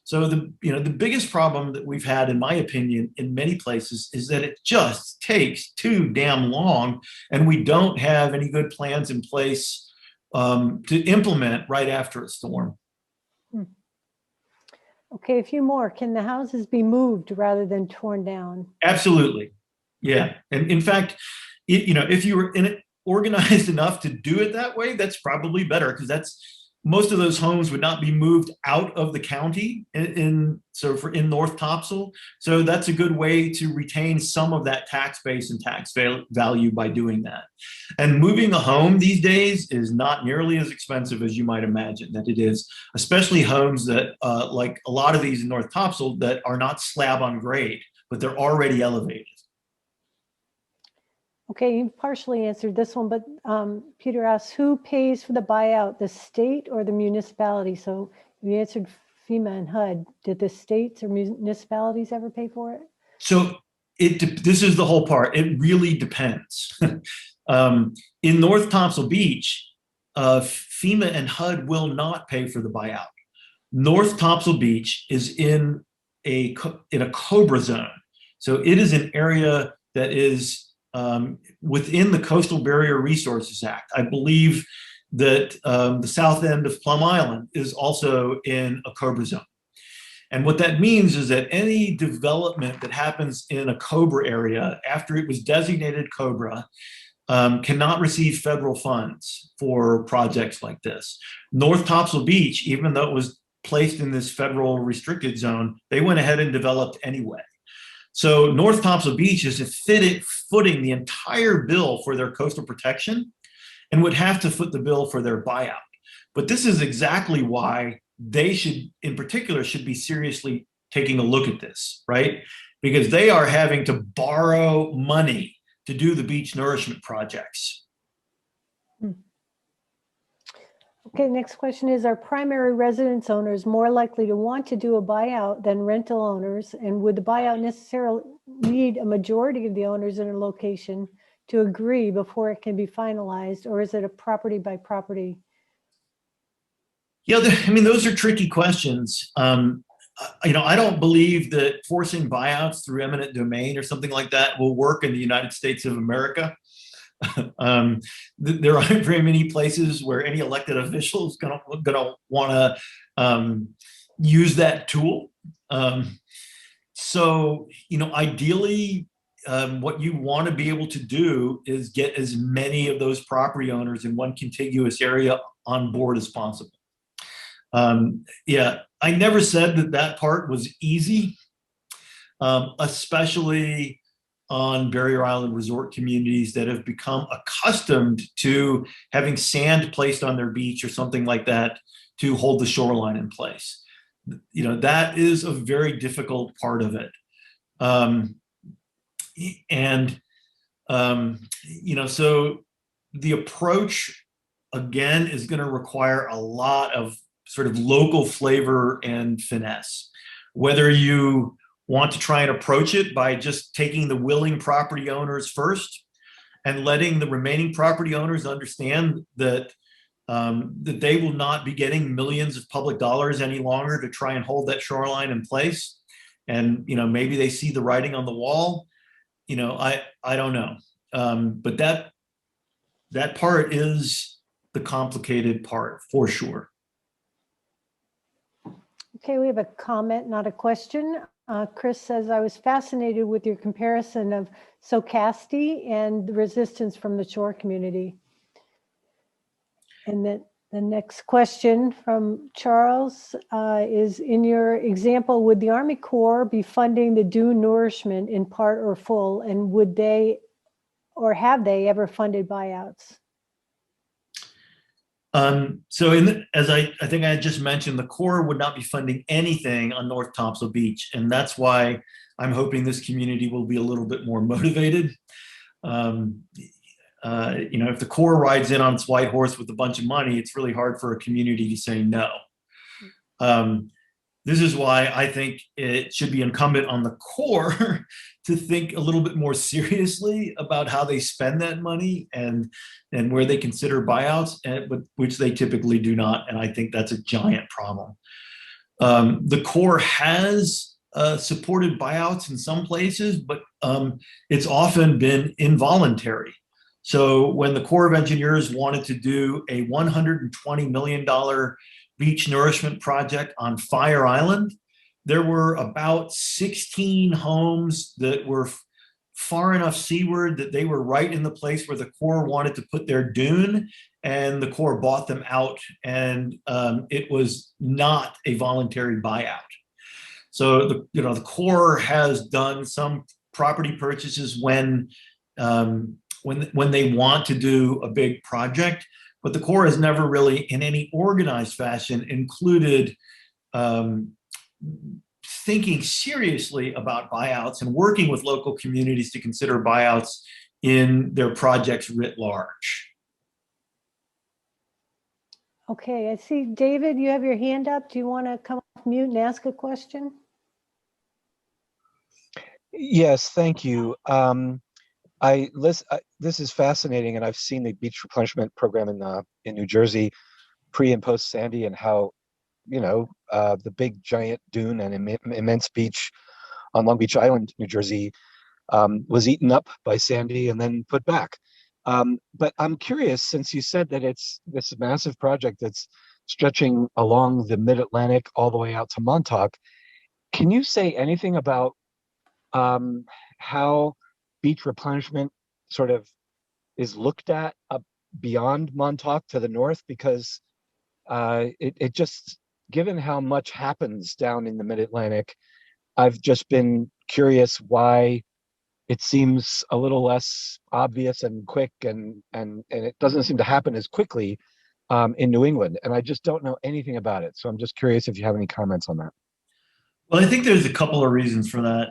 So the biggest problem that we've had, in my opinion, in many places is that it just takes too damn long, and we don't have any good plans in place to implement right after a storm. Okay, a few more. Can the houses be moved rather than torn down? Absolutely, yeah. And in fact, if you were organized enough to do it that way, that's probably better, because most of those homes would not be moved out of the county in North Topsail. So that's a good way to retain some of that tax base and tax value by doing that. And moving a home these days is not nearly as expensive as you might imagine that it is, especially homes that, like a lot of these in North Topsail, that are not slab on grade, but they're already elevated. Okay, you partially answered this one, but Peter asks, who pays for the buyout, the state or the municipality? So you answered FEMA and HUD. Did the states or municipalities ever pay for it? So this is the whole part. It really depends. In North Topsail Beach, FEMA and HUD will not pay for the buyout. North Topsail Beach is in a COBRA zone. So it is an area that is within the Coastal Barrier Resources Act. I believe that the south end of Plum Island is also in a COBRA zone. And what that means is that any development that happens in a COBRA area after it was designated COBRA cannot receive federal funds for projects like this. North Topsail Beach, even though it was placed in this federal restricted zone, they went ahead and developed anyway. So North Topsail Beach is footing the entire bill for their coastal protection and would have to foot the bill for their buyout. But this is exactly why they should be seriously taking a look at this, right? Because they are having to borrow money to do the beach nourishment projects. Okay, next question is, are primary residence owners more likely to want to do a buyout than rental owners? And would the buyout necessarily need a majority of the owners in a location to agree before it can be finalized? Or is it a property by property? Yeah, those are tricky questions. I don't believe that forcing buyouts through eminent domain or something like that will work in the United States of America. There aren't very many places where any elected official is gonna want to use that tool. So ideally, what you want to be able to do is get as many of those property owners in one contiguous area on board as possible. Yeah, I never said that part was easy, especially on barrier island resort communities that have become accustomed to having sand placed on their beach or something like that to hold the shoreline in place. That is a very difficult part of it. So the approach, again, is going to require a lot of sort of local flavor and finesse. Whether you want to try and approach it by just taking the willing property owners first and letting the remaining property owners understand that that they will not be getting millions of public dollars any longer to try and hold that shoreline in place. And, maybe they see the writing on the wall. I don't know. But that part is the complicated part for sure. Okay, we have a comment, not a question. Chris says, I was fascinated with your comparison of Socasti and the resistance from the shore community. And then the next question from Charles is, in your example, would the Army Corps be funding the dune nourishment in part or full? And would they, or have they ever funded buyouts? As I think I just mentioned, the Corps would not be funding anything on North Topsail Beach. And that's why I'm hoping this community will be a little bit more motivated. If the Corps rides in on its white horse with a bunch of money, it's really hard for a community to say no. This is why I think it should be incumbent on the Corps to think a little bit more seriously about how they spend that money and where they consider buyouts, which they typically do not. And I think that's a giant problem. The Corps has supported buyouts in some places, but it's often been involuntary. So when the Corps of Engineers wanted to do a $120 million beach nourishment project on Fire Island, there were about 16 homes that were far enough seaward that they were right in the place where the Corps wanted to put their dune, and the Corps bought them out, and it was not a voluntary buyout. So the Corps has done some property purchases when they want to do a big project, but the Corps has never really, in any organized fashion, included thinking seriously about buyouts and working with local communities to consider buyouts in their projects writ large. Okay, I see, David, you have your hand up. Do you want to come off mute and ask a question? Yes, thank you. This is fascinating, and I've seen the beach replenishment program in New Jersey, pre and post Sandy, and how the big giant dune and immense beach on Long Beach Island, New Jersey, was eaten up by Sandy and then put back. But I'm curious, since you said that it's this massive project that's stretching along the Mid-Atlantic all the way out to Montauk, can you say anything about how beach replenishment sort of is looked at up beyond Montauk to the north? Because it just, given how much happens down in the Mid-Atlantic, I've just been curious why it seems a little less obvious and quick, and it doesn't seem to happen as quickly in New England. And I just don't know anything about it. So I'm just curious if you have any comments on that. Well, I think there's a couple of reasons for that.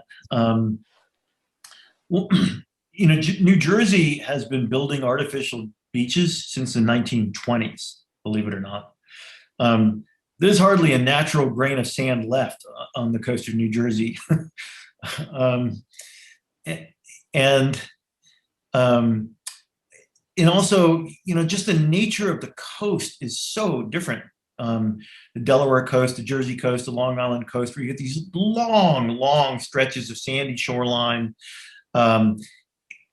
New Jersey has been building artificial beaches since the 1920s, believe it or not. There's hardly a natural grain of sand left on the coast of New Jersey. And also, just the nature of the coast is so different. The Delaware coast, the Jersey coast, the Long Island coast, where you get these long stretches of sandy shoreline. And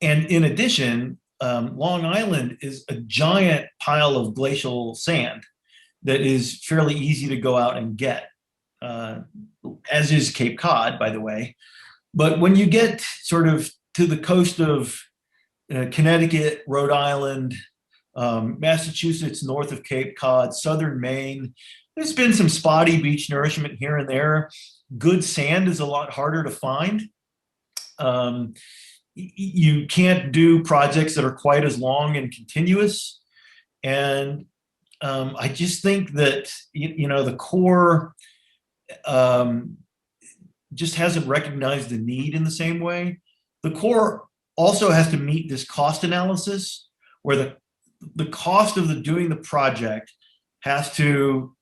in addition, Long Island is a giant pile of glacial sand that is fairly easy to go out and get, as is Cape Cod, by the way. But when you get sort of to the coast of Connecticut, Rhode Island, Massachusetts, north of Cape Cod, southern Maine, there's been some spotty beach nourishment here and there. Good sand is a lot harder to find. you can't do projects that are quite as long and continuous. And I just think that, the Corps just hasn't recognized the need in the same way. The Corps also has to meet this cost analysis where the cost of doing the project has to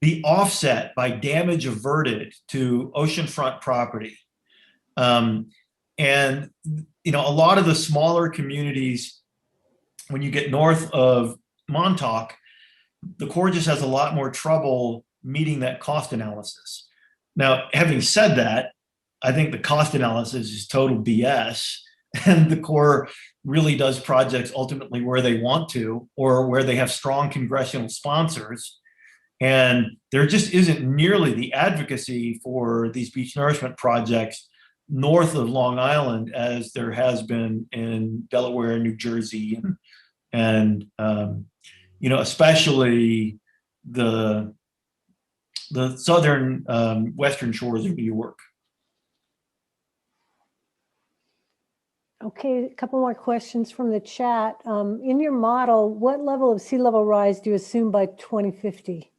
be offset by damage averted to oceanfront property. And a lot of the smaller communities, when you get north of Montauk, the Corps just has a lot more trouble meeting that cost analysis. Now, having said that, I think the cost analysis is total BS, and the Corps really does projects ultimately where they want to or where they have strong congressional sponsors. And there just isn't nearly the advocacy for these beach nourishment projects north of Long Island as there has been in Delaware and New Jersey, and especially the southern western shores of New York. Okay, a couple more questions from the chat. In your model, what level of sea level rise do you assume by 2050?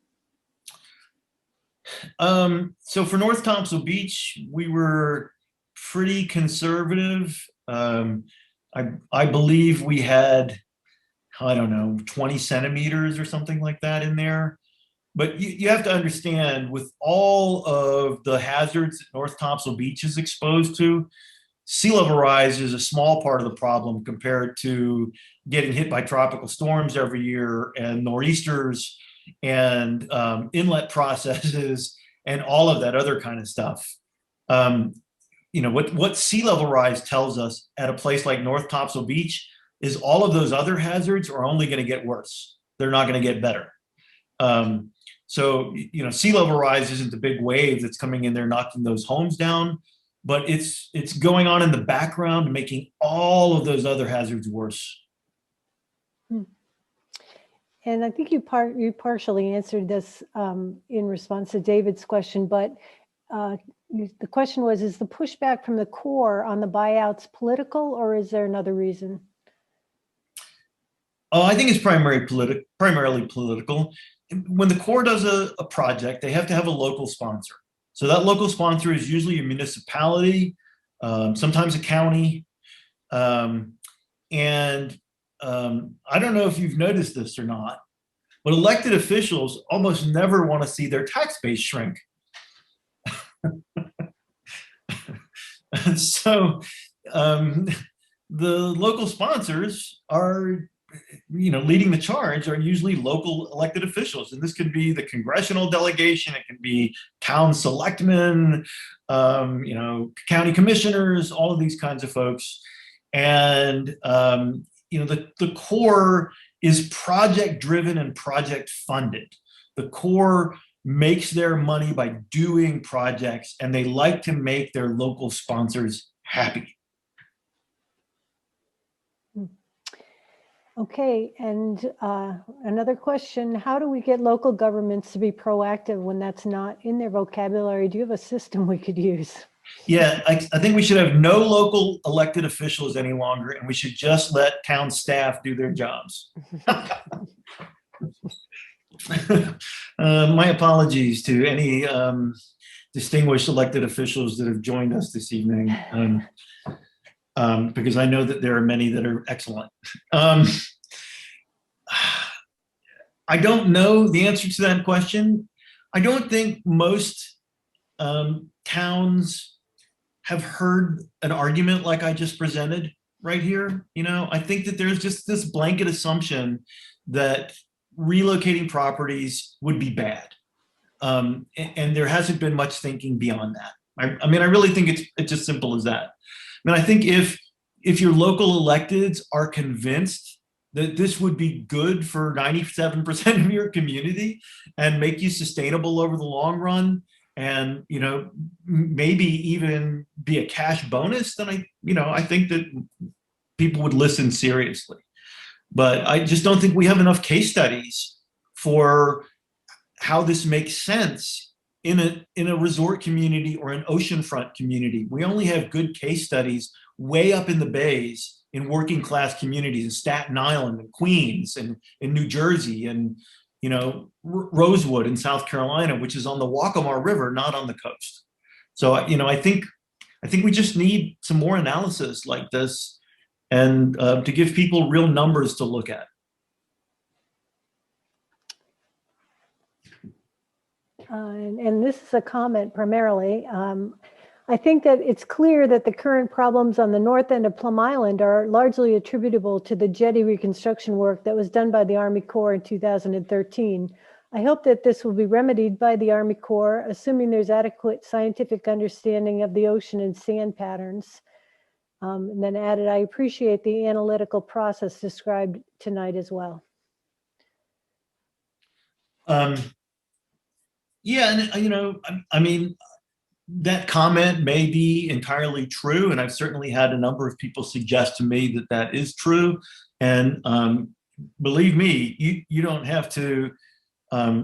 So for North Topsail Beach, we were pretty conservative. I believe we had, 20 centimeters or something like that in there. But you have to understand, with all of the hazards that North Topsail Beach is exposed to, sea level rise is a small part of the problem compared to getting hit by tropical storms every year and nor'easters and inlet processes and all of that other kind of stuff. What sea level rise tells us at a place like North Topsail Beach is all of those other hazards are only going to get worse. They're not going to get better. So sea level rise isn't the big wave that's coming in there knocking those homes down, but it's going on in the background, making all of those other hazards worse. And I think you partially answered this in response to David's question, but the question was, is the pushback from the Corps on the buyouts political, or is there another reason? Oh, I think it's primarily political. When the Corps does a project, they have to have a local sponsor. So that local sponsor is usually a municipality, sometimes a county. And I don't know if you've noticed this or not, but elected officials almost never want to see their tax base shrink. And so the local sponsors are, leading the charge are usually local elected officials. And this could be the congressional delegation, it can be town selectmen, county commissioners, all of these kinds of folks. And, the Corps is project driven and project funded. The Corps makes their money by doing projects, and they like to make their local sponsors happy. Okay, and another question, how do we get local governments to be proactive when that's not in their vocabulary? Do you have a system we could use? Yeah, I think we should have no local elected officials any longer, and we should just let town staff do their jobs. My apologies to any distinguished elected officials that have joined us this evening, because I know that there are many that are excellent. I don't know the answer to that question. I don't think most towns have heard an argument like I just presented right here. I think that there's just this blanket assumption that relocating properties would be bad. And there hasn't been much thinking beyond that. I really think it's as simple as that. I think if your local electeds are convinced that this would be good for 97% of your community and make you sustainable over the long run, and maybe even be a cash bonus, then I think that people would listen seriously. But I just don't think we have enough case studies for how this makes sense in a resort community or an oceanfront community. We only have good case studies way up in the bays in working class communities in Staten Island and Queens and in New Jersey and, you know, Rosewood in South Carolina, which is on the Waccamaw River, not on the coast. So, you know, I think we just need some more analysis like this and to give people real numbers to look at. And this is a comment primarily. I think that it's clear that the current problems on the north end of Plum Island are largely attributable to the jetty reconstruction work that was done by the Army Corps in 2013. I hope that this will be remedied by the Army Corps, assuming there's adequate scientific understanding of the ocean and sand patterns. And then added, I appreciate the analytical process described tonight as well. Yeah, and you know, I mean, that comment may be entirely true, and I've certainly had a number of people suggest to me that that is true. And believe me, you don't have to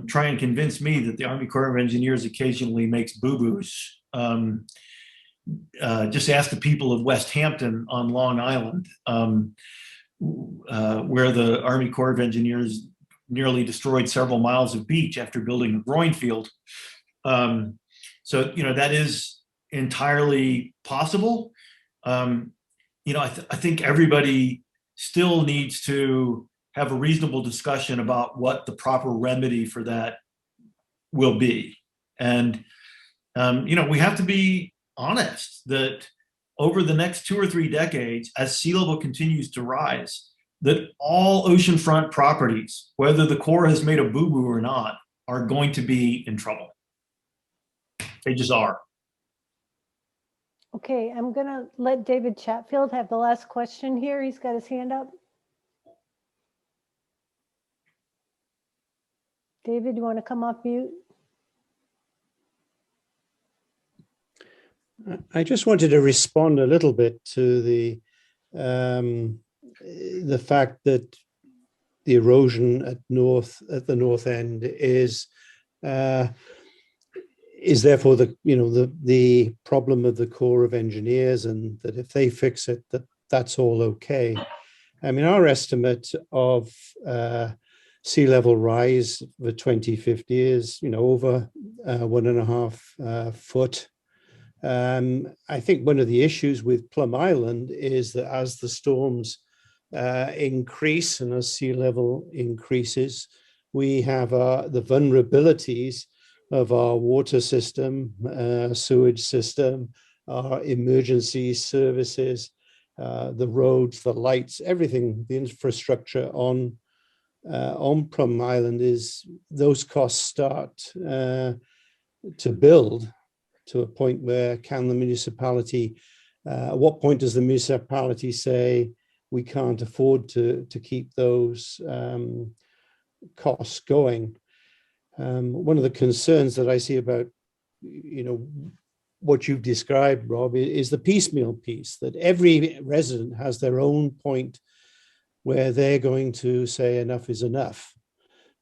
try and convince me that the Army Corps of Engineers occasionally makes boo-boos. Just ask the people of West Hampton on Long Island, where the Army Corps of Engineers nearly destroyed several miles of beach after building a groin field. So, you know, that is entirely possible. You know, I think everybody still needs to have a reasonable discussion about what the proper remedy for that will be. And, you know, we have to be honest that over the next 2 or 3 decades, as sea level continues to rise, that all oceanfront properties, whether the Corps has made a boo-boo or not, are going to be in trouble. They just are. Okay, I'm gonna let David Chatfield have the last question here. He's got his hand up. David, you want to come off mute? I just wanted to respond a little bit to the fact that the erosion at the north end is therefore the problem of the Corps of Engineers, and that if they fix it, that's all okay. I mean, our estimate of sea level rise for 2050 is, you know, over 1.5 foot. I think one of the issues with Plum Island is that as the storms increase and as sea level increases, we have the vulnerabilities of our water system, sewage system, our emergency services, the roads, the lights, everything, the infrastructure on Plum Island is, those costs start to build to a point where can the municipality, at what point does the municipality say we can't afford to keep those costs going? One of the concerns that I see about, you know, what you've described, Rob, is the piecemeal piece, that every resident has their own point where they're going to say enough is enough.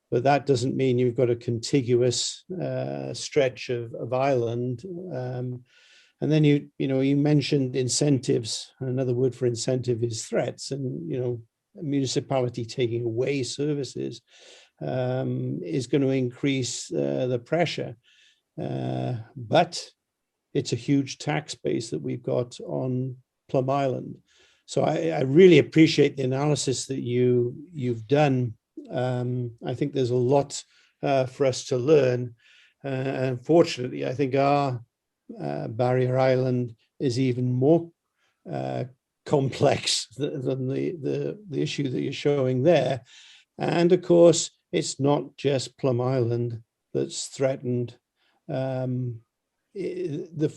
But that doesn't mean you've got a contiguous stretch of island. And then you mentioned incentives. Another word for incentive is threats. And, you know, a municipality taking away services is going to increase the pressure. But it's a huge tax base that we've got on Plum Island. So I really appreciate the analysis that you've done. I think there's a lot for us to learn. Unfortunately, I think our barrier island is even more complex than the issue that you're showing there. And of course, it's not just Plum Island that's threatened. The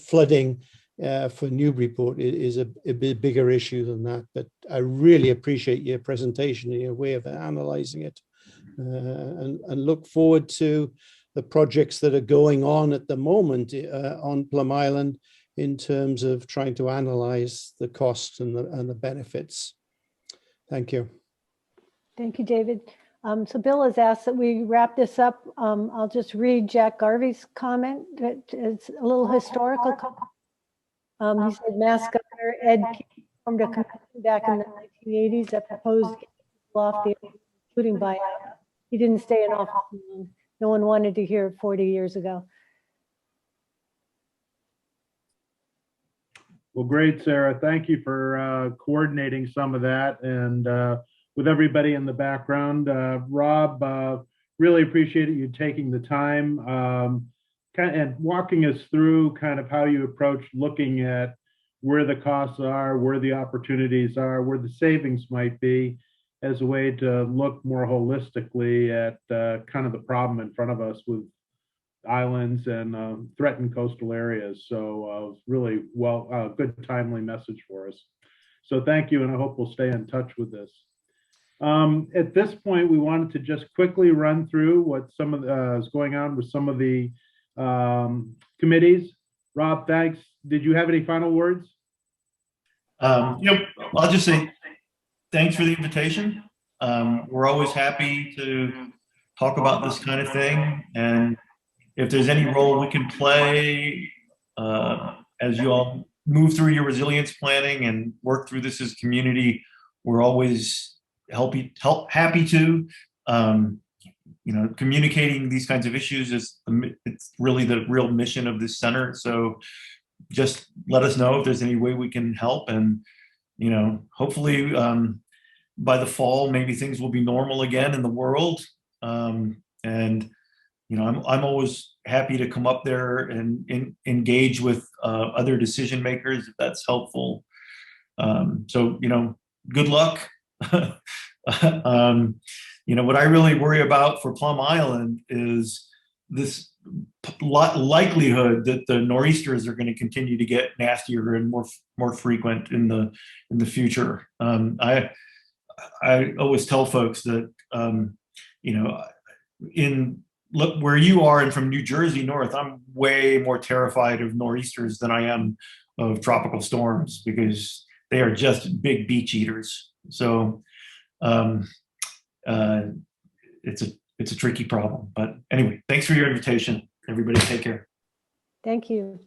flooding for Newburyport is a bit bigger issue than that, but I really appreciate your presentation and your way of analyzing it, and look forward to the projects that are going on at the moment on Plum Island in terms of trying to analyze the costs and the benefits. Thank you. Thank you, David. So Bill has asked that we wrap this up. I'll just read Jack Garvey's comment. It's a little historical. He said, Mass Governor Ed formed a commission back in the 1980s that proposed getting people off the island, including Buyout. He didn't stay in office long. No one wanted to hear it 40 years ago. Well, great, Sarah. Thank you for coordinating some of that and with everybody in the background. Rob, really appreciated you taking the time and walking us through kind of how you approach looking at where the costs are, where the opportunities are, where the savings might be, as a way to look more holistically at kind of the problem in front of us with islands and threatened coastal areas. So really good timely message for us. So thank you, and I hope we'll stay in touch with this. At this point, we wanted to just quickly run through what some of is going on with some of the committees. Rob, thanks. Did you have any final words? I'll just say thanks for the invitation. We're always happy to talk about this kind of thing, and if there's any role we can play as you all move through your resilience planning and work through this as a community, we're always happy to. Communicating these kinds of issues it's really the real mission of this center. So just let us know if there's any way we can help, and hopefully by the fall maybe things will be normal again in the world. I'm always happy to come up there and engage with other decision makers if that's helpful. So good luck. What I really worry about for Plum Island is this likelihood that the nor'easters are going to continue to get nastier and more frequent in the future. I always tell folks that look where you are and from New Jersey north, I'm way more terrified of nor'easters than I am of tropical storms, because they are just big beach eaters. So it's a tricky problem. But anyway, thanks for your invitation. Everybody take care. Thank you.